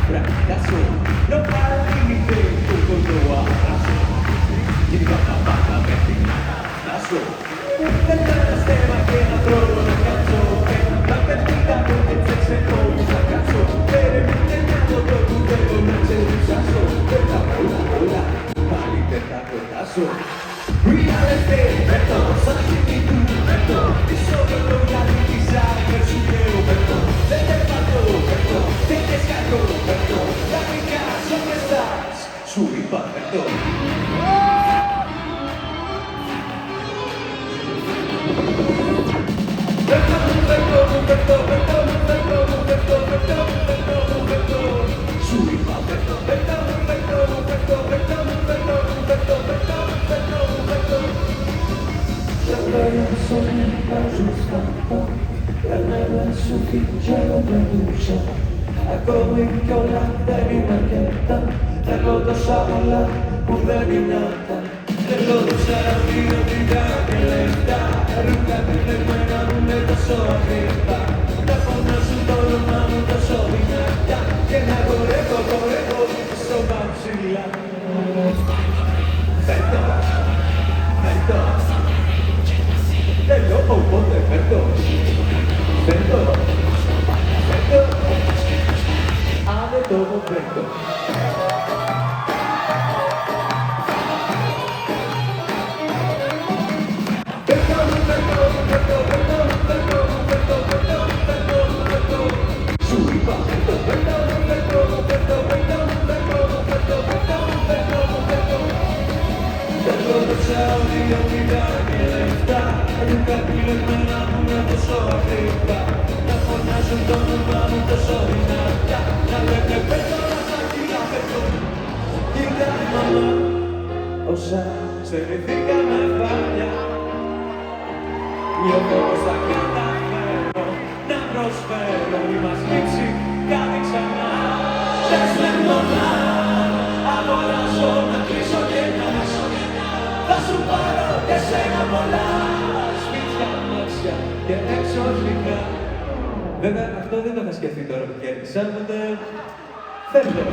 fracaso. No para límite, todo lo arraso. Y papá, paso. Detrás de máquina, trono de canso. La perdida con el sexo y fracaso. Pero intentando todo tu dedo, no se usaso. Hola, hola, hola, mal intentado tazo. Real estate, reto, soy tu reto. Y solo reality sabe su quiero reto. Desde pato, reto, te descargo, reto. La rica, ¿dónde estás? Su impacto. Ακόμη κι όλα δεν είναι αρκετά. Εγώ τόσα πολλά που δεν είναι αυτά. Εγώ τόσα βιωτικά και λεφτά. Ρούχα τυλεγμένα μου είναι τόσο ακριβά. Να φωνάζουν το όνομα μου τόσο δυνατά. Και να χορεύω σώμα ψηλά. Φέρτο, φέρτο. Θέλω οπότε φέρτο. Φέρτο, φέρτο. Το momento. Όσα στερηθήκαμε παλιά, νιώθω πως θα καταφέρω να προσφέρω. Μη μας λείψει κάτι ξανά. Θες με μονά, αγοράζω να κλείσω κενά. Θα σου πάρω και σένα πολλά σπίτια, μάξια και εξωτικά. Βέβαια αυτό δεν το είχα σκεφτεί τώρα που κέρδισα, οπότε θέλω.